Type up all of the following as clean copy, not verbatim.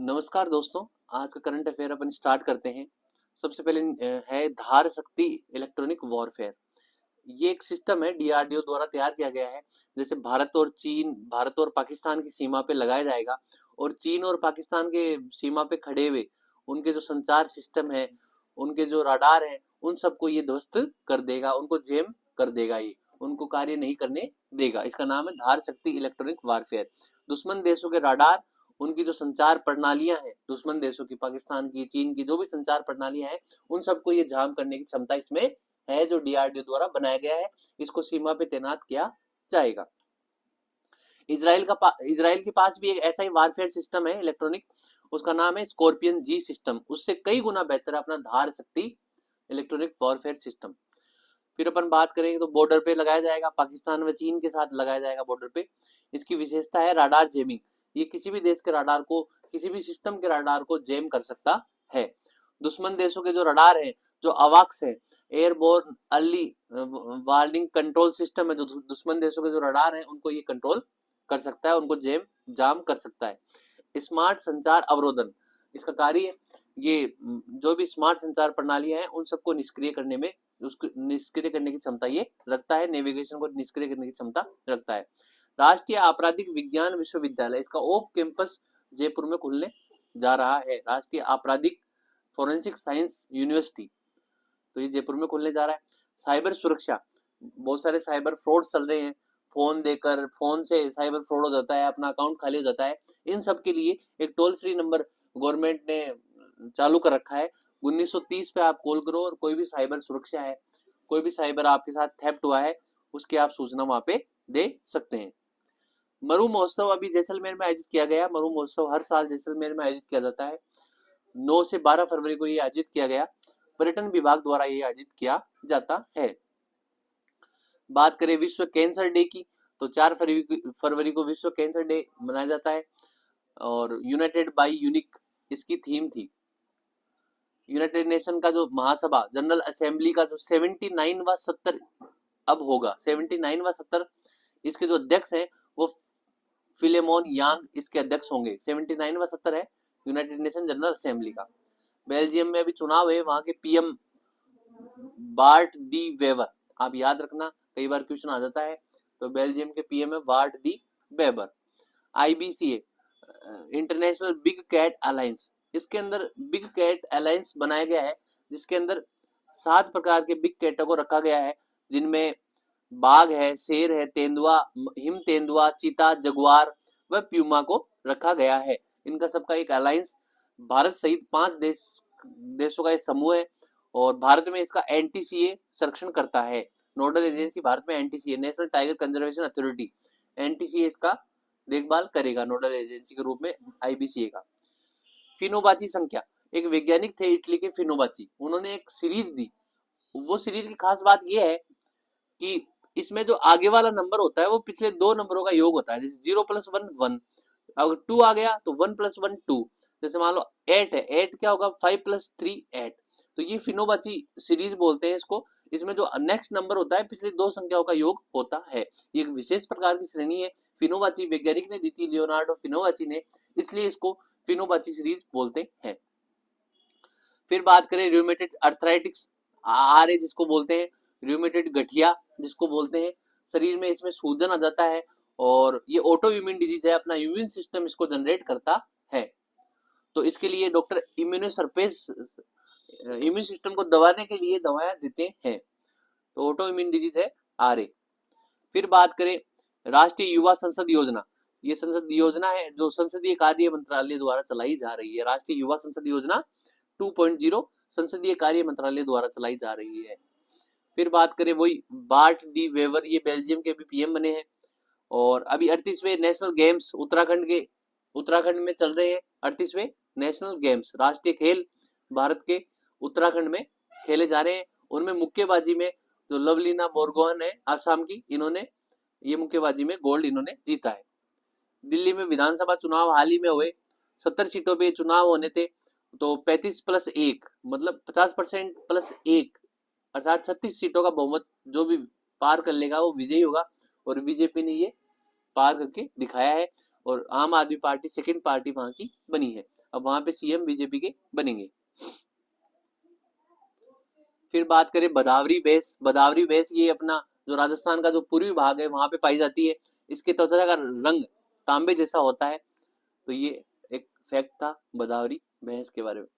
नमस्कार दोस्तों। आज का करंट अफेयर अपन स्टार्ट करते हैं। सबसे पहले है धार शक्ति इलेक्ट्रॉनिक वॉरफेयर। ये एक सिस्टम है, डीआरडीओ द्वारा तैयार किया गया है। जैसे भारत और पाकिस्तान की सीमा पे लगाया जाएगा और चीन और पाकिस्तान के सीमा पे खड़े हुए उनके जो संचार सिस्टम है, उनके जो राडार है, उन सबको ये ध्वस्त कर देगा, उनको जैम कर देगा, ये उनको कार्य नहीं करने देगा। इसका नाम है धार शक्ति इलेक्ट्रॉनिक वॉरफेयर। दुश्मन देशों के राडार, उनकी जो संचार प्रणालियां हैं, दुश्मन देशों की, पाकिस्तान की, चीन की जो भी संचार प्रणालियां हैं, उन सबको ये जाम करने की क्षमता इसमें है, जो डीआरडीओ द्वारा बनाया गया है। इसको सीमा पे तैनात किया जाएगा। इजराइल के पास भी एक ऐसा ही वारफेयर सिस्टम है इलेक्ट्रॉनिक, उसका नाम है स्कॉर्पियन जी सिस्टम। उससे कई गुना बेहतर है अपना धार शक्ति इलेक्ट्रॉनिक वॉरफेयर सिस्टम। फिर अपन बात करेंगे तो बॉर्डर पे लगाया जाएगा, पाकिस्तान व चीन के साथ लगाया जाएगा बॉर्डर पे। इसकी विशेषता है राडार जेमिंग। ये किसी भी देश के राडार को, किसी भी सिस्टम के राडार को जैम कर सकता है। दुश्मन देशों के जो रडार है, जो अवाक्स है, airborne early warning control system है, जो दुश्मन देशों के जो रडार है उनको ये कंट्रोल कर सकता है, उनको जाम कर सकता है। स्मार्ट संचार अवरोधन इसका कार्य है। ये जो भी स्मार्ट संचार प्रणालियां हैं उन सबको निष्क्रिय करने में, उसको निष्क्रिय करने की क्षमता ये रखता है, नेविगेशन को निष्क्रिय करने की क्षमता रखता है। राष्ट्रीय आपराधिक विज्ञान विश्वविद्यालय, इसका ओप कैंपस जयपुर में खुलने जा रहा है। राष्ट्रीय आपराधिक फोरेंसिक साइंस यूनिवर्सिटी, तो ये जयपुर में खुलने जा रहा है। साइबर सुरक्षा, बहुत सारे साइबर फ्रॉड चल रहे हैं, फोन देकर, फोन से साइबर फ्रॉड हो जाता है, अपना अकाउंट खाली हो जाता है। इन सब के लिए एक टोल फ्री नंबर गवर्नमेंट ने चालू कर रखा है। 1930 पे आप कॉल करो और कोई भी साइबर सुरक्षा है, कोई भी साइबर आपके साथ थेफ्ट हुआ है, उसकी आप सूचना वहां पे दे सकते हैं। मरु महोत्सव अभी जैसलमेर में आयोजित किया गया। मरु महोत्सव हर साल जैसलमेर में आयोजित किया जाता है। 9 से 12 फरवरी को ये आयोजित किया गया। पर्यटन विभाग द्वारा ये आयोजित किया जाता है। बात करें विश्व कैंसर डे की, तो 4 फरवरी को विश्व कैंसर डे मनाया जाता है और यूनाइटेड बाई यूनिक इसकी थीम थी। यूनाइटेड नेशन का जो महासभा, जनरल असेंबली का जो 79वां 70 अब होगा, 79वां 70, इसके जो अध्यक्ष हैं वो फिलेमोन यांग इसके अध्यक्ष होंगे। 79वां 70 है यूनाइटेड नेशन जनरल असेंबली का। बेल्जियम में अभी चुनाव है, वहां के पीएम बार्ट डी वेबर, आप याद रखना, कई बार क्वेश्चन आ जाता है। तो बेल्जियम के पीएम है Bart De Wever. IBCA, international big cat alliance, इसके अंदर बिग कैट अलायंस बनाया गया है, जिसके अंदर 7 प्रकार के बिग कैटों को रखा गया है, जिनमें बाघ है, शेर है, तेंदुआ, हिम तेंदुआ, चीता, जगुआर व प्यूमा को रखा गया है। इनका सबका एक अलायंस, भारत सहित 5 देशों का एक समूह है और भारत में इसका एनटीसीए संरक्षण करता है। नोडल एजेंसी भारत में NTCA, national tiger conservation authority, NTCA इसका देखभाल करेगा नोडल एजेंसी के रूप में आईबीसीए का। फिनोबाची संख्या, एक वैज्ञानिक थे इटली के फिनोबाची, उन्होंने एक सीरीज दी। वो सीरीज की खास बात यह है कि इसमें जो आगे वाला नंबर होता है वो पिछले 2 नंबरों का योग होता है। जैसे 0 + 1 1, अगर 2 आ गया तो 1 + 1 2। जैसे मान लो 8 है, 8 क्या होगा, 5 + 3 8। तो ये फिनोबाची सीरीज बोलते हैं इसको। इसमें जो नेक्स्ट नंबर होता है पिछले 2 संख्याओं का योग होता है। ये एक विशेष प्रकार की श्रेणी है। फिनोबाची वैज्ञानिक ने दी थी, लियोनार्डो फिनोबाची ने, इसलिए इसको फिनोबाची सीरीज बोलते हैं। फिर बात करें र्यूमेटेड अर्थराइटिस, आर जिसको बोलते हैं, र्यूमेटेड गठिया जिसको बोलते हैं, शरीर में इसमें सूजन आ जाता है और ये ऑटो इम्यून डिजीज है, अपना इम्यून सिस्टम इसको जनरेट करता है। तो इसके लिए डॉक्टर इम्यूनोसर्पेस, इम्यून सिस्टम को दबाने के लिए दवाएं देते हैं। तो ऑटो इम्यून डिजीज है आर। फिर बात करें राष्ट्रीय युवा संसद योजना, ये संसद योजना है जो संसदीय कार्य मंत्रालय द्वारा चलाई जा रही है। राष्ट्रीय युवा संसद योजना 2.0 संसदीय कार्य मंत्रालय द्वारा चलाई जा रही है। फिर बात करें वही बार्ट डी वेवर, ये बेल्जियम के भी पीएम बने हैं। और अभी 38वें नेशनल गेम्स उत्तराखंड में चल रहे हैं। 38वें नेशनल गेम्स, राष्ट्रीय खेल भारत के उत्तराखंड में खेले जा रहे हैं। उनमें मुक्केबाजी में जो लवलीना बोरगोहन है आसाम की, इन्होंने ये मुक्केबाजी में गोल्ड इन्होंने जीता है। दिल्ली में विधानसभा चुनाव हाल ही में हुए, 70 सीटों पे चुनाव होने थे। तो 35 + 1 मतलब 50% + 1 अर्थात 36 सीटों का बहुमत जो भी पार कर लेगा वो विजयी होगा, और बीजेपी ने ये पार करके दिखाया है। और आम आदमी पार्टी सेकंड पार्टी वहां की बनी है। अब वहां पे सीएम बीजेपी के बनेंगे। फिर बात करें बदावरी भैंस। बदावरी भैंस ये अपना जो राजस्थान का जो पूर्वी भाग है वहां पे पाई जाती है। इसके त्वचा का रंग तांबे जैसा होता है। तो ये एक फैक्ट था बदावरी भैंस के बारे में।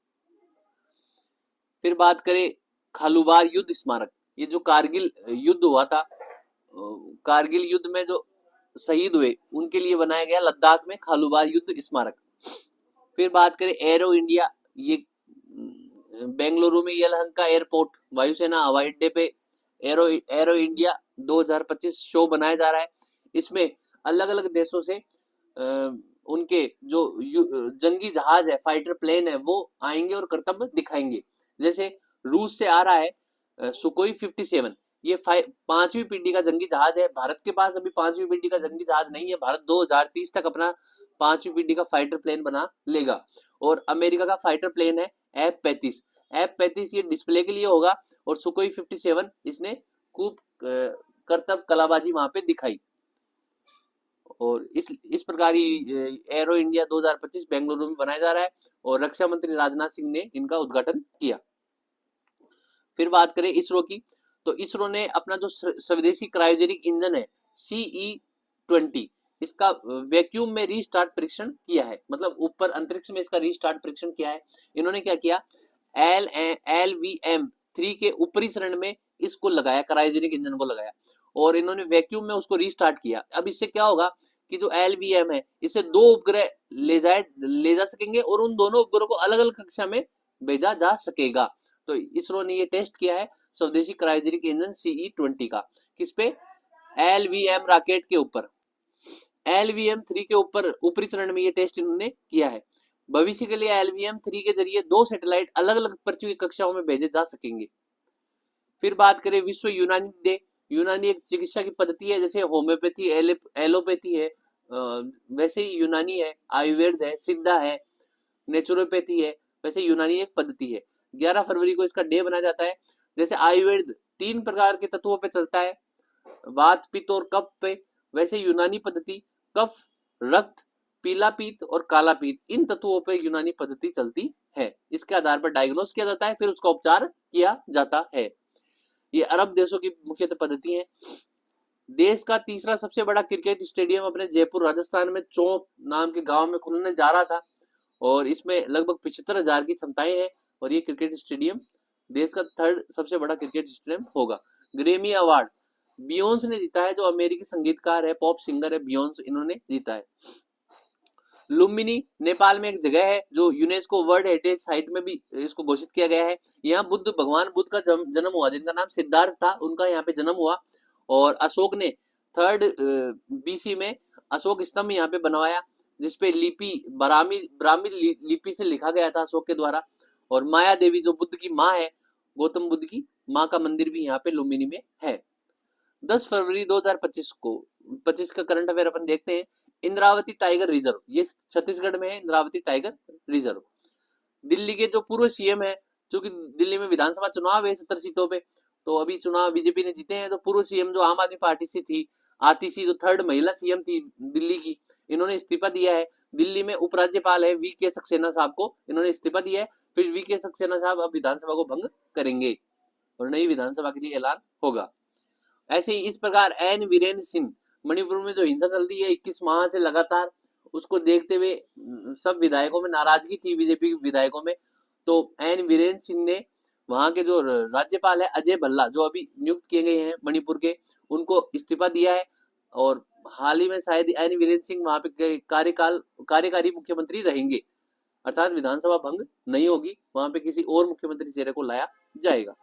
फिर बात करें खालूबार युद्ध स्मारक। ये जो कारगिल युद्ध हुआ था, कारगिल युद्ध में जो शहीद हुए उनके लिए बनाया गया लद्दाख में खालूबार युद्ध स्मारक। फिर बात करें एरो इंडिया। ये बेंगलुरु में यलहंका एयरपोर्ट वायुसेना हवाई अड्डे पे एरो इंडिया 2025 शो बनाया जा रहा है। इसमें अलग अलग देशों से उनके जो जंगी जहाज है, फाइटर प्लेन है, वो आएंगे और कर्तव्य दिखाएंगे। जैसे रूस से आ रहा है सुकोई 57। ये 5वीं पीढ़ी का जंगी जहाज है। भारत के पास अभी 5वीं पीढ़ी का जंगी जहाज नहीं है। भारत 2030 तक अपना 5वीं पीढ़ी का फाइटर प्लेन बना लेगा। और अमेरिका का फाइटर प्लेन है F-35 ये डिस्प्ले के लिए होगा। और सुकोई 57 इसने खूब करतब कलाबाजी वहां पे दिखाई। और इस प्रकार एरो इंडिया 2025 बेंगलुरु में बनाया जा रहा है और रक्षा मंत्री राजनाथ सिंह ने इनका उद्घाटन किया। फिर बात करें इसरो की, तो इसरो ने अपना जो स्वदेशी क्रायोजेनिक इंजन है CE-20 इसका वैक्यूम में रीस्टार्ट परीक्षण किया है। मतलब ऊपर अंतरिक्ष में इसका रीस्टार्ट परीक्षण किया है। इन्होंने क्या किया, LVM-3 के ऊपरी चरण में इसको लगाया, क्रायोजेनिक इंजन को लगाया और इन्होंने वैक्यूम में उसको रीस्टार्ट किया। अब इससे क्या होगा कि जो LVM है इससे 2 उपग्रह ले जा सकेंगे और उन दोनों उपग्रहों को अलग अलग कक्षा में भेजा जा सकेगा। तो इसरो ने ये टेस्ट किया है स्वदेशी क्रायोजेनिक इंजन CE-20 का। किस पे, LVM रॉकेट के ऊपर, LVM-3 के ऊपर ऊपरी चरण में ये टेस्ट इन्होंने किया है। भविष्य के लिए LVM-3 के जरिए 2 सैटेलाइट अलग अलग पृथ्वी की कक्षाओं में भेजे जा सकेंगे। फिर बात करें विश्व यूनानी डे। यूनानी एक चिकित्सा की पद्धति है, जैसे होम्योपैथी एलोपैथी है वैसे ही यूनानी है, आयुर्वेद है, सिद्धा है, नेचुरोपैथी है, वैसे यूनानी एक पद्धति है। 11 फरवरी को इसका डे बनाया जाता है। जैसे आयुर्वेद 3 प्रकार के तत्वों पे चलता है, वात, पित्त और कफ पे, वैसे यूनानी पद्धति कफ, रक्त, पीला पीत और काला पीत, इन तत्वों पे यूनानी पद्धति चलती है। इसके आधार पर डायग्नोस किया जाता है, फिर उसका उपचार किया जाता है। ये अरब देशों की मुख्यतः पद्धति है। देश का तीसरा सबसे बड़ा क्रिकेट स्टेडियम अपने जयपुर राजस्थान में चौक नाम के गांव में खुलने जा रहा था और इसमें लगभग 75,000 की क्षमताएं हैं और ये क्रिकेट स्टेडियम देश का 3rd सबसे बड़ा क्रिकेट स्टेडियम होगा। ग्रेमी अवार्ड बियोंस ने जीता है, जो अमेरिकी संगीतकार है, पॉप सिंगर है बियोंस, इन्होंने जीता है। लुम्बिनी नेपाल में एक जगह है जो यूनेस्को वर्ल्ड हेरिटेज साइट में भी इसको घोषित किया गया है। यहाँ भगवान बुद्ध का जन्म हुआ, जिनका नाम सिद्धार्थ था, उनका यहाँ पे जन्म हुआ। और अशोक ने 3rd BC में अशोक स्तंभ यहाँ पे बनवाया, जिसपे लिपि ब्राह्मी लिपि से लिखा गया था अशोक के द्वारा। और माया देवी जो बुद्ध की माँ है, गौतम बुद्ध की माँ का मंदिर भी यहाँ पे लुम्बिनी में है। 10 फरवरी 2025 का करंट अफेयर अपन देखते हैं। इंद्रावती टाइगर रिजर्व, ये छत्तीसगढ़ में है इंद्रावती टाइगर रिजर्व। दिल्ली के जो पूर्व सीएम है, जो कि दिल्ली में विधानसभा चुनाव है 70 सीटों पे, तो अभी चुनाव बीजेपी ने जीते हैं। तो पूर्व सीएम जो आम आदमी पार्टी से थी आतिशी, जो 3rd महिला सीएम थी दिल्ली की, इन्होंने इस्तीफा दिया है। दिल्ली में उपराज्यपाल है VK सक्सेना साहब को, इन्होंने इस्तीफा दिया है। फिर VK सक्सेना साहब अब विधानसभा को भंग करेंगे और नई विधानसभा के लिए ऐलान होगा। ऐसे ही इस प्रकार एन वीरेंद्र सिंह, मणिपुर में जो हिंसा चल रही है 21 माह से लगातार, उसको देखते हुए सब विधायकों में नाराजगी थी, बीजेपी विधायकों में। तो एन वीरेंद्र सिंह ने वहां के जो राज्यपाल है अजय भल्ला, जो अभी नियुक्त किए गए हैं मणिपुर के, उनको इस्तीफा दिया है। और हाल ही में शायद एन वीरेंद्र सिंह वहां पे कार्यकारी मुख्यमंत्री रहेंगे, अर्थात विधानसभा भंग नहीं होगी, वहां पे किसी और मुख्यमंत्री चेहरे को लाया जाएगा।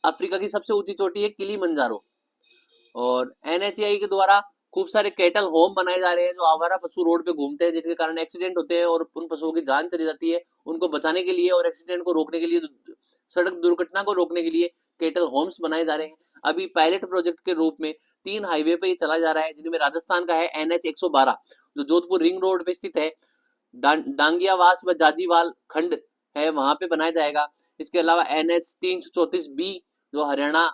अफ्रीका की सबसे ऊंची चोटी है किलिमंजारो और NHAI के द्वारा खूब सारे कैटल होम बनाए जा रहे हैं, जो आवारा पशु रोड पे घूमते हैं, जिनके कारण एक्सीडेंट होते हैं और उन पशुओं की जान चली जाती है। उनको बचाने के लिए और एक्सीडेंट को रोकने के लिए, सड़क दुर्घटना को रोकने के लिए कैटल होम्स बनाए जा रहे हैं। अभी पायलट प्रोजेक्ट के रूप में 3 हाईवे पे चला जा रहा है, जिनमें राजस्थान का है NH 112 जो जोधपुर रिंग रोड पे स्थित है, डांगियावास व जाजीवाल खंड है, वहां पे बनाया जाएगा। इसके अलावा NH 334B जो हरियाणा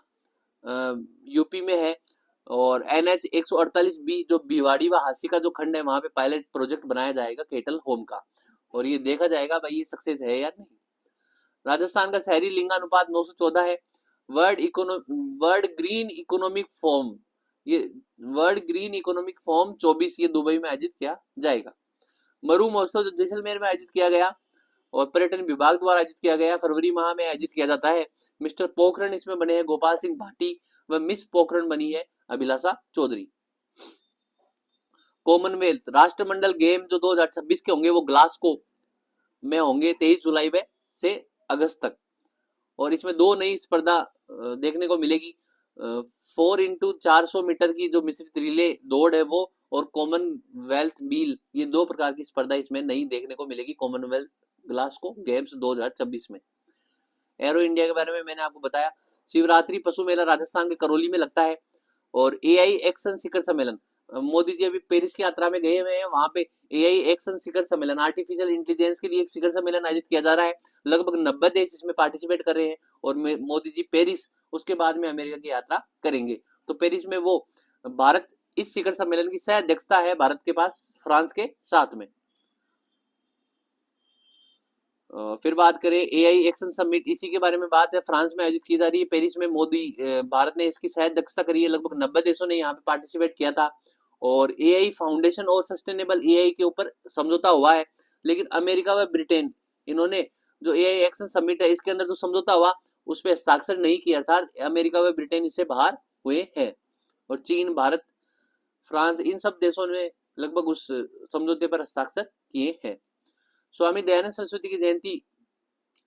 यूपी में है, और NH 148B जो भिवाड़ी व हासी का जो खंड है वहां पे पायलट प्रोजेक्ट बनाया जाएगा केटल होम का, और ये देखा जाएगा भाई ये सक्सेस है या नहीं। राजस्थान का शहरी लिंगानुपात 914 है। वर्ल्ड ग्रीन इकोनॉमिक फोरम, ये वर्ल्ड ग्रीन इकोनॉमिक फोरम 24 ये दुबई में आयोजित किया जाएगा। मरु महोत्सव जो जैसलमेर में आयोजित किया गया और पर्यटन विभाग द्वारा आयोजित किया गया, फरवरी माह में आयोजित किया जाता है। मिस्टर पोखरण इसमें बने हैं गोपाल सिंह भाटी व मिस पोखरण बनी है अभिलाषा चौधरी। कॉमनवेल्थ राष्ट्रमंडल गेम जो 2026 के होंगे वो ग्लासगो में होंगे 23 जुलाई से अगस्त तक, और इसमें दो नई स्पर्धा देखने को मिलेगी। 4x400 मीटर की जो मिश्रित रिले दौड़ है वो, और कॉमनवेल्थ मील, ये दो प्रकार की स्पर्धा इसमें नई देखने को मिलेगी कॉमनवेल्थ ग्लासगो गेम्स 2026 में। एरो इंडिया के बारे में मैंने आपको बताया। शिवरात्रि पशु मेला राजस्थान के करौली में लगता है। और AI एक्शन शिखर सम्मेलन, मोदी जी अभी पेरिस की यात्रा में गए हुए हैं, वहां पे AI एक्शन शिखर सम्मेलन आर्टिफिशियल इंटेलिजेंस के लिए एक शिखर सम्मेलन आयोजित किया जा रहा है। लगभग 90 देश इसमें पार्टिसिपेट कर रहे हैं, और मोदी जी पेरिस उसके बाद में अमेरिका की यात्रा करेंगे। तो पेरिस में वो भारत इस शिखर सम्मेलन की सह अध्यक्षता है भारत के पास फ्रांस के साथ में। फिर बात करें AI एक्शन समिट, इसी के बारे में बात है, फ्रांस में आयोजित की जा रही है। पेरिस में मोदी भारत ने इसकी सह अध्यक्षता करी है। लगभग 90 देशों ने यहाँ पे पार्टिसिपेट किया था, और AI फाउंडेशन और सस्टेनेबल AI के ऊपर समझौता हुआ है। लेकिन अमेरिका व ब्रिटेन, इन्होंने जो AI एक्शन समिट है इसके अंदर जो समझौता हुआ उस पर हस्ताक्षर नहीं किया, अर्थात अमेरिका व ब्रिटेन इससे बाहर हुए हैं। और चीन, भारत, फ्रांस, इन सब देशों ने लगभग उस समझौते पर हस्ताक्षर किए हैं। स्वामी दयानंद सरस्वती की जयंती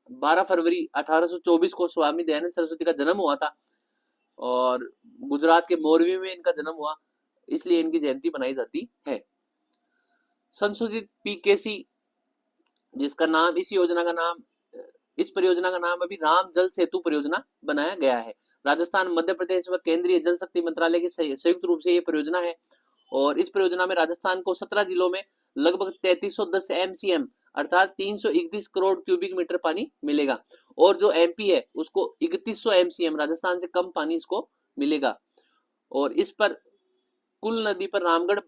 12 फरवरी 1824 को स्वामी दयानंद सरस्वती का जन्म हुआ था, और गुजरात के मोरबी में इनका जन्म हुआ, इसलिए इनकी जयंती बनाई जाती है। संशोधित PKC, जिसका नाम इस परियोजना का नाम अभी राम जल सेतु परियोजना बनाया गया है। राजस्थान, मध्य प्रदेश व केंद्रीय जल शक्ति मंत्रालय के संयुक्त रूप से ये परियोजना है, और इस परियोजना में राजस्थान को 17 जिलों में लगभग 3310 MCM अर्थात 331 करोड़ क्यूबिक मीटर पानी मिलेगा, और जो MP है उसको 3100 MCM, राजस्थान से कम पानी इसको मिलेगा। और इस पर कुल नदी पर रामगढ़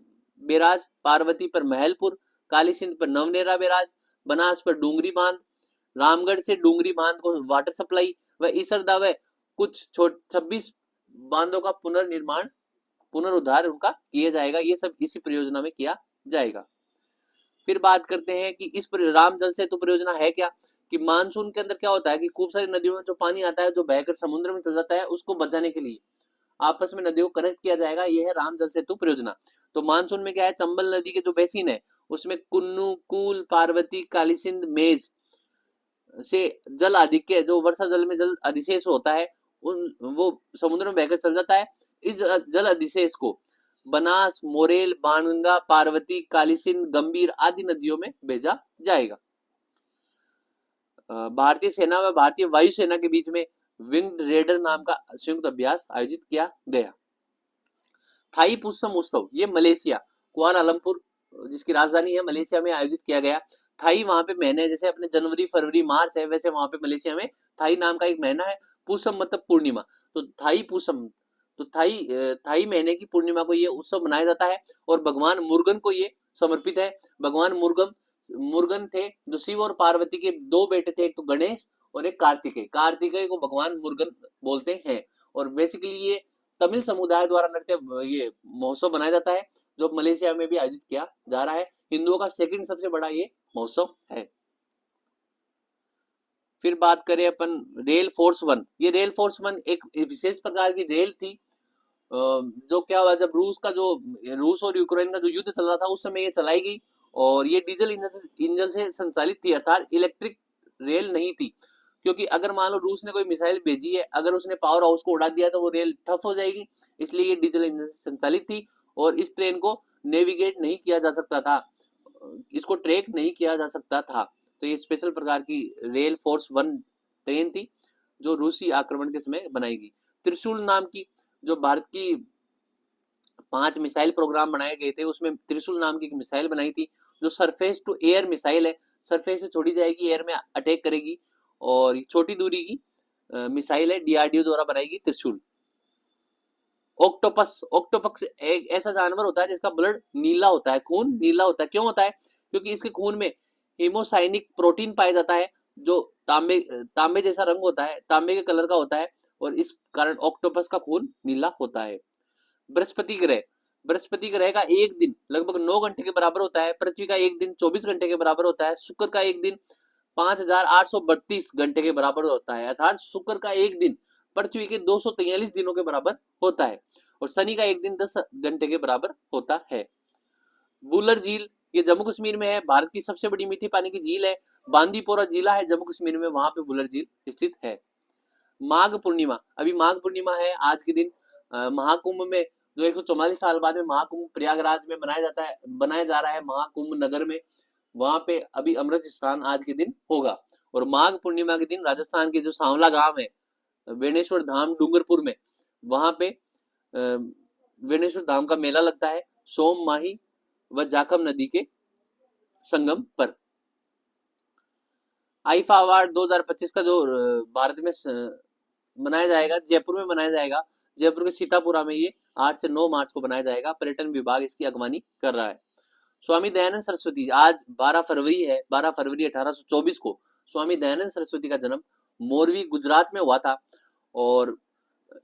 बैराज, पार्वती पर महलपुर, काली सिंध पर नवनेरा बैराज, बनास पर डूंगरी बांध, रामगढ़ से डूंगरी बांध को वाटर सप्लाई व इसरदा व कुछ 26 बांधों का पुनरुद्धार उनका किया जाएगा। ये सब इसी परियोजना में किया जाएगा। फिर बात करते हैं कि इस राम जल सेतु परियोजना है क्या, कि मानसून के अंदर क्या होता है कि खूब सारी नदियों में जो पानी आता है जो बहकर समुद्र में चल जाता है, उसको बचाने के लिए आपस में नदियों को कनेक्ट किया जाएगा। यह है राम जल सेतु परियोजना। तो मानसून में क्या है, चंबल नदी के जो बेसिन है उसमें कुन्नू, कूल, पार्वती, कालीसिंध, मेज से जल आधिक्य, जो वर्षा जल में जल अधिशेष होता है वो समुद्र में बहकर चल जाता है। इस जल अधिशेष को बनास, मोरेल, बाणगंगा, पार्वती, कालीसिंध, गंभीर आदि नदियों में भेजा जाएगा। भारतीय सेना व भारतीय वायुसेना के बीच में विंग्ड रेडर नाम का संयुक्त अभ्यास आयोजित किया गया। थाई पुसम उत्सव, ये मलेशिया कुआलालंपुर जिसकी राजधानी है मलेशिया में आयोजित किया गया। थाई वहां पे महीने, जैसे अपने जनवरी, फरवरी, मार्च है, वैसे वहां पे मलेशिया में थाई नाम का एक महीना है। पुसम मतलब पूर्णिमा, तो थाई पुसम, तो थाई महीने की पूर्णिमा को ये उत्सव मनाया जाता है, और भगवान मुर्गन को ये समर्पित है। भगवान मुर्गन थे जो शिव और पार्वती के दो बेटे थे, एक तो गणेश और एक कार्तिकेय। कार्तिकेय को भगवान मुर्गन बोलते हैं, और बेसिकली ये तमिल समुदाय द्वारा नृत्य ये महोत्सव बनाया जाता है, जो मलेशिया में भी आयोजित किया जा रहा है। हिंदुओं का सेकंड सबसे बड़ा ये महोत्सव है। फिर बात करें अपन रेल फोर्स 1, ये रेल फोर्स 1 एक विशेष प्रकार की रेल थी, जो क्या हुआ, जब रूस और यूक्रेन का जो युद्ध चल रहा था उस समय ये चलाई गई, और ये डीजल इंजन से संचालित थी, अर्थात इलेक्ट्रिक रेल नहीं थी। क्योंकि अगर मान लो रूस ने कोई मिसाइल भेजी है, अगर उसने पावर हाउस को उड़ा दिया तो वो रेल ठप हो जाएगी, इसलिए ये डीजल इंजन से संचालित थी, और इस ट्रेन को नेविगेट नहीं किया जा सकता था, इसको ट्रैक नहीं किया जा सकता था। तो ये स्पेशल प्रकार की रेल फोर्स 1 ट्रेन थी जो रूसी आक्रमण के समय बनाई गई। त्रिशूल नाम की, जो भारत की 5 मिसाइल प्रोग्राम बनाए गए थे उसमें त्रिशूल नाम की एक मिसाइल बनाई थी, जो सरफेस टू एयर मिसाइल है, सरफेस से छोड़ी जाएगी, एयर में अटैक करेगी, और छोटी दूरी की मिसाइल है, DRDO द्वारा बनाई गई त्रिशूल। ऑक्टोपस, ऑक्टोपस एक ऐसा जानवर होता है जिसका ब्लड नीला होता है, खून नीला होता है। क्यों होता है? क्योंकि इसके खून में हीमोसाइनिक प्रोटीन पाया जाता है जो तांबे तांबे जैसा रंग होता है, तांबे के कलर का होता है, और इस कारण ऑक्टोपस का खून नीला होता है। बृहस्पति ग्रह, बृहस्पति ग्रह का एक दिन लगभग 9 घंटे के बराबर होता है। पृथ्वी का एक दिन 24 घंटे के बराबर होता है। शुक्र का एक दिन 5832 घंटे के बराबर होता है, अर्थात शुक्र का एक दिन पृथ्वी के 243 दिनों के बराबर होता है। और शनि का एक दिन 10 घंटे के बराबर होता है। वुलर झील, ये जम्मू कश्मीर में है, भारत की सबसे बड़ी मीठी पानी की झील है। बांदीपोरा जिला है जम्मू कश्मीर में, वहां पे वुलर झील स्थित है। माघ पूर्णिमा, अभी माघ पूर्णिमा है आज के दिन। महाकुंभ में जो 144 साल बाद में महाकुंभ प्रयागराज में बनाया जा रहा है महाकुंभ नगर में, वहां पे अभी अमृत स्नान आज के दिन होगा। और माघ पूर्णिमा के दिन राजस्थान के जो सांवला गांव है वेणेश्वर धाम डूंगरपुर में, वहां पे वेणेश्वर धाम का मेला लगता है सोम माही व जाखम नदी के संगम पर। आईफा अवार्ड 2025 का जो भारत में मनाया जाएगा, जयपुर में मनाया जाएगा, जयपुर के सीतापुरा में, ये 8 से 9 मार्च को बनाया जाएगा। पर्यटन विभाग इसकी अगवानी कर रहा है। स्वामी दयानंद सरस्वती, आज 12 फरवरी है, 12 फरवरी 1824 को स्वामी दयानंद सरस्वती का जन्म मोरवी गुजरात में हुआ था। और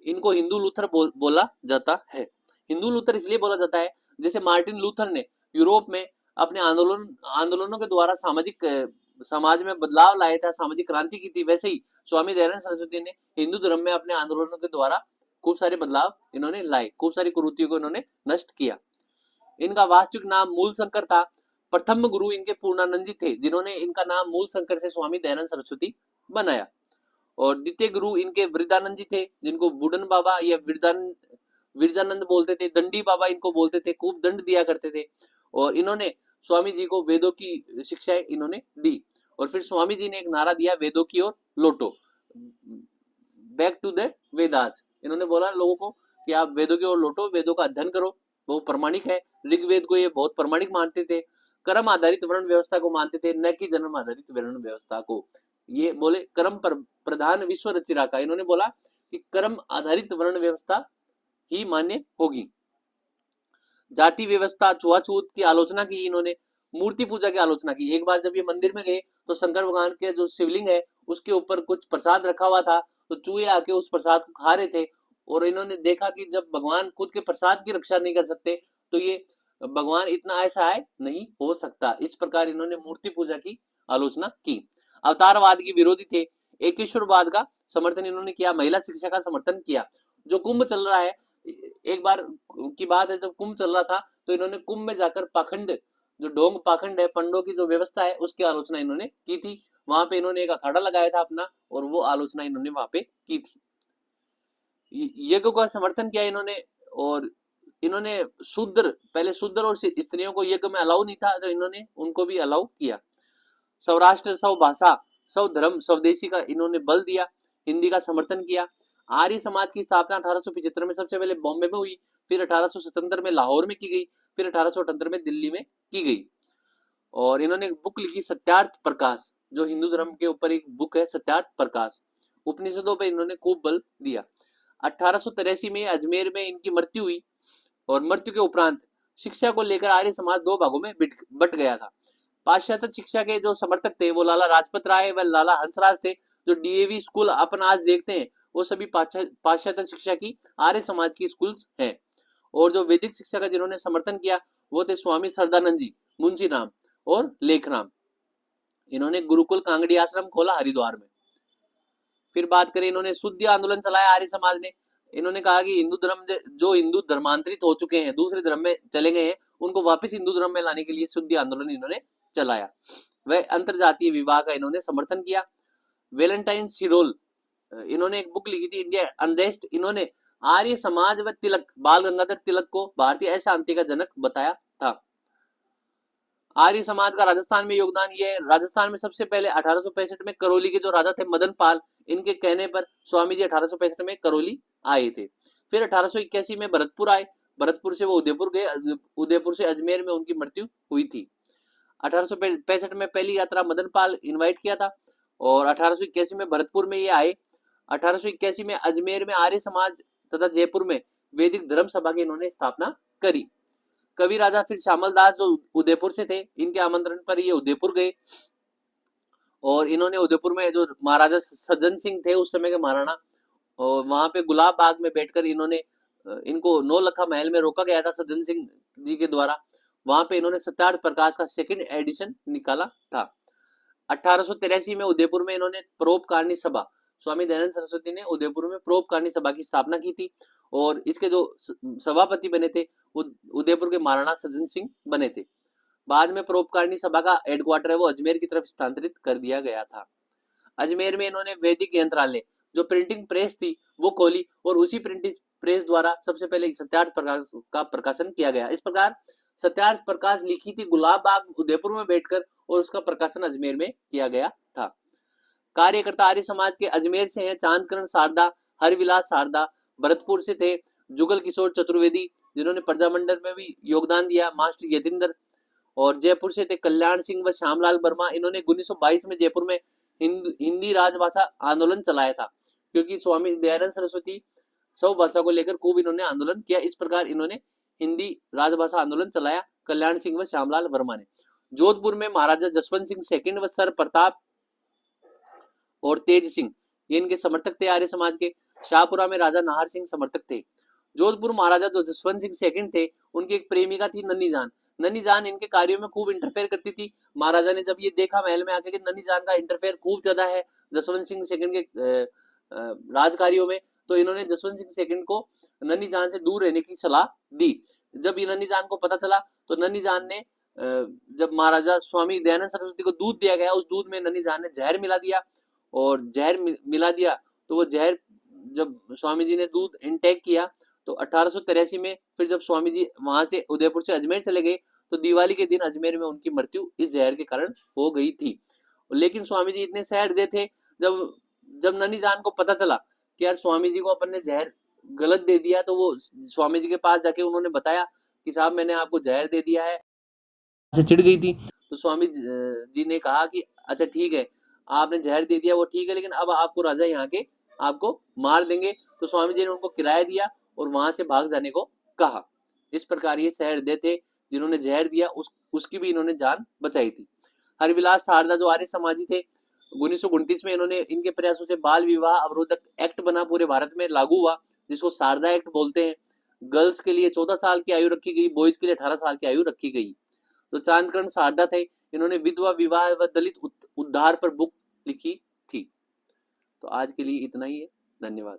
इनको हिंदू लूथर बोला जाता है। हिंदू लूथर इसलिए बोला जाता है जैसे मार्टिन लूथर ने यूरोप में अपने आंदोलनों के द्वारा समाज में बदलाव लाया था, सामाजिक क्रांति की थी, वैसे ही स्वामी दयानंद सरस्वती ने हिंदू धर्म में अपने आंदोलनों के द्वारा खूब सारे बदलाव इन्होंने लाए, खूब सारी कुरीतियों को इन्होंने नष्ट किया। इनका वास्तविक नाम मूल शंकर था। प्रथम गुरु इनके पूर्णानंद जी थे, जिन्होंने इनका नाम मूल शंकर से स्वामी दयानंद सरस्वती बनाया। और द्वितीय गुरु इनके वृदानंद जी थे, जिनको बुडन बाबा या विरजानंद बोलते थे, दंडी बाबा इनको बोलते थे, खूब दंड दिया करते थे। और इन्होंने स्वामी जी को वेदों की शिक्षाएं इन्होंने दी। और फिर स्वामी जी ने एक नारा दिया, वेदों की ओर लौटो, बैक टू द वेदास। इन्होंने बोला लोगों को कि आप वेदों की ओर लौटो, वेदों का अध्ययन करो, वो प्रमाणिक है। ऋग्वेद को ये बहुत प्रमाणिक मानते थे, कर्म आधारित वर्ण व्यवस्था को मानते थे, न कि जन्म आधारित वर्ण व्यवस्था को। ये बोले कर्म पर प्रधान विश्व रचिरा का, इन्होंने बोला कि कर्म आधारित वर्ण व्यवस्था ही मान्य होगी। जाति व्यवस्था, छुआछूत की आलोचना की इन्होंने, मूर्ति पूजा की आलोचना की। एक बार जब ये मंदिर में गए तो शंकर भगवान के जो शिवलिंग है उसके ऊपर कुछ प्रसाद रखा हुआ था, तो चूहे आके उस प्रसाद को खा रहे थे। और इन्होंने देखा कि जब भगवान खुद के प्रसाद की रक्षा नहीं कर सकते तो ये भगवान इतना ऐसा है नहीं हो सकता। इस प्रकार इन्होंने मूर्ति पूजा की आलोचना की। अवतारवाद के विरोधी थे, एकेश्वरवाद का समर्थन इन्होंने किया, महिला शिक्षा का समर्थन किया। जो कुंभ चल रहा है, एक बार की बात है जब कुंभ चल रहा था तो इन्होंने कुंभ में जाकर पाखंड, जो ढोंग पाखंड है, पंडों की जो व्यवस्था है, उसकी आलोचना इन्होंने की थी। वहां पे इन्होंने एक अखाड़ा लगाया था अपना, और वो आलोचना इन्होंने वहां पे की थी। यज्ञ का समर्थन किया इन्होंने। और इन्होंने शूद्र, पहले शूद्र और स्त्रियों को यज्ञ में अलाउ नहीं था, तो इन्होंने उनको भी अलाउ किया। सौराष्ट्र सौ भाषा सौ धर्म स्वदेशी का इन्होंने बल दिया, हिंदी का समर्थन किया। आर्य समाज की स्थापना 1875 में सबसे पहले बॉम्बे में हुई, फिर 1877 में लाहौर में की गई, फिर 1878 में दिल्ली में की गई। और इन्होंने एक बुक लिखी सत्यार्थ प्रकाश, जो हिंदू धर्म के ऊपर एक बुक है सत्यार्थ प्रकाश। उपनिषदों पे इन्होंने खूब बल दिया। 1883 में अजमेर में इनकी मृत्यु हुई, और मृत्यु के उपरांत शिक्षा को लेकर आर्य समाज दो भागों में बट गया था। पाश्चात्य शिक्षा के जो समर्थक थे वो लाला राजपत राय व लाला हंसराज थे। जो डीएवी स्कूल अपन आज देखते हैं वो सभी पाश्चात्य शिक्षा की आर्य समाज की स्कूल्स हैं। और जो वैदिक शिक्षा का जिन्होंने समर्थन किया वो थे स्वामी सरदानंद जी, मुंशी राम और लेखराम। इन्होंने गुरुकुल कांगड़ी आश्रम खोला हरिद्वार में। फिर बात करें, इन्होंने शुद्धि आंदोलन चलाया आर्य समाज ने। इन्होंने कहा कि हिंदू धर्म जो हिंदू धर्मांतरित हो चुके हैं, दूसरे धर्म में चले गए हैं, उनको वापस हिंदू धर्म में लाने के लिए शुद्धि आंदोलन इन्होंने चलाया। वह अंतरजातीय विवाह का इन्होंने समर्थन किया। वेलेंटाइन सिरोल, इन्होंने एक बुक लिखी थी इंडिया अनरेस्ट। इन्होंने आर्य समाज व तिलक, बाल गंगाधर तिलक को भारतीय अशांति का जनक बताया था। आर्य समाज का राजस्थान में योगदान ये है, राजस्थान में सबसे पहले 1865 में करौली के जो राजा थे मदन पाल, इनके कहने पर स्वामी जी 1865 में करौली आए थे। फिर 1881 में भरतपुर आए, भरतपुर से वो उदयपुर गए, उदयपुर से अजमेर में उनकी मृत्यु हुई थी। 1865 में पहली यात्रा मदन पाल इन्वाइट किया था, और 1881 में भरतपुर में ये आए। 1881 में अजमेर में आर्य समाज तथा जयपुर में वैदिक धर्म सभा की इन्होंने स्थापना करी। कवि राजा फिर श्यामल दास जो उदयपुर से थे, इनके आमंत्रण पर ये उदयपुर गए और इन्होंने उदयपुर में जो महाराजा सज्जन सिंह थे उस समय के महाराणा, और वहां पे गुलाब बाग में बैठकर इन्होंने इनको नौलखा महल में रोका गया था सज्जन सिंह जी के द्वारा। वहां पे इन्होंने सत्यार्थ प्रकाश का सेकंड एडिशन निकाला था। 1883 में उदयपुर में इन्होंने परोपकारिणी सभा, स्वामी दयानंद सरस्वती ने उदयपुर में परोपकारिणी सभा की स्थापना की थी और इसके जो सभापति बने थे उदयपुर के महाराणा सज्जन सिंह बने थे। बाद में परोपकारिणी सभा का हेडक्वार्टर है वो अजमेर की तरफ स्थानांतरित कर दिया गया था। अजमेर में इन्होंने वैदिक यंत्रालय जो प्रिंटिंग प्रेस थी वो खोली और उसी प्रिंटिंग प्रेस द्वारा सबसे पहले सत्यार्थ प्रकाश का प्रकाशन किया गया। इस प्रकार सत्यार्थ प्रकाश लिखी थी गुलाब बाग उदयपुर में बैठकर और उसका प्रकाशन अजमेर में किया गया था। कार्यकर्ता आर्य समाज के अजमेर से हैं चांदकरण शारदा, हरविलास शारदा, भरतपुर से थे जुगल किशोर चतुर्वेदी जिन्होंने प्रजामंडल में भी योगदान दिया, मास्टर यतीन्द्र, और जयपुर से थे कल्याण सिंह व श्यामलाल वर्मा। इन्होंने 1922 में जयपुर में हिंदी राजभाषा आंदोलन चलाया था क्योंकि स्वामी दयानंद सरस्वती सब भाषा को लेकर खूब इन्होंने आंदोलन किया। इस प्रकार इन्होंने हिंदी राजभाषा आंदोलन चलाया कल्याण सिंह व श्यामलाल वर्मा ने। जोधपुर में महाराजा जसवंत सिंह सेकंड व सर प्रताप और तेज सिंह ये इनके समर्थक थे आर्य समाज के। शाहपुरा में राजा नाहर सिंह समर्थक थे। जोधपुर महाराजा जो जसवंत सिंह सेकंड थे उनकी एक प्रेमिका थी नन्नी जान। नन्नी जान इनके कार्यों में खूब इंटरफेयर करती थी। महाराजा ने जब ये देखा महल में आके कि नन्नी जान का इंटरफेयर खूब ज्यादा है जसवंत सिंह सेकंड के राज कार्यों में, तो इन्होंने जसवंत सिंह सेकंड को नन्नी जान से दूर रहने की सलाह दी। जब ये नन्नी जान को पता चला तो नन्नी जान ने जब महाराजा स्वामी दयानंद सरस्वती को दूध दिया गया उस दूध में नन्नी जान ने जहर मिला दिया और जहर मिला दिया तो वो जहर जब स्वामी जी ने दूध इनटेक किया तो 1883 में फिर जब स्वामी जी वहां से उदयपुर से अजमेर चले गए तो दिवाली के दिन अजमेर में उनकी मृत्यु इस जहर के कारण हो गई थी। लेकिन स्वामी जी इतने सैड दे थे जब नन्ही जान को पता चला कि यार स्वामी जी को अपन ने जहर गलत दे दिया तो वो स्वामी जी के पास जाके उन्होंने बताया कि साहब मैंने आपको जहर दे दिया है, से चिढ़ गई थी। तो स्वामी जी ने कहा कि अच्छा ठीक है आपने जहर दे दिया वो ठीक है लेकिन अब आपको राजा यहाँ के आपको मार देंगे। तो स्वामी जी ने उनको किराया दिया और वहां से भाग जाने को कहा। इस प्रकार ये सहृदय थे जिन्होंने जहर दिया उसकी भी इन्होंने जान बचाई थी। हरविलास शारदा जो आर्य समाजी थे 1929 में इन्होंने इनके प्रयासों से बाल विवाह अवरोधक एक्ट बना पूरे भारत में लागू हुआ जिसको शारदा एक्ट बोलते हैं। गर्ल्स के लिए 14 साल की आयु रखी गई, बॉयज के लिए 18 साल की आयु रखी गई। तो चांदकरण शारदा थे इन्होंने विधवा विवाह व दलित उद्धार पर बुक लिखी थी। तो आज के लिए इतना ही है, धन्यवाद।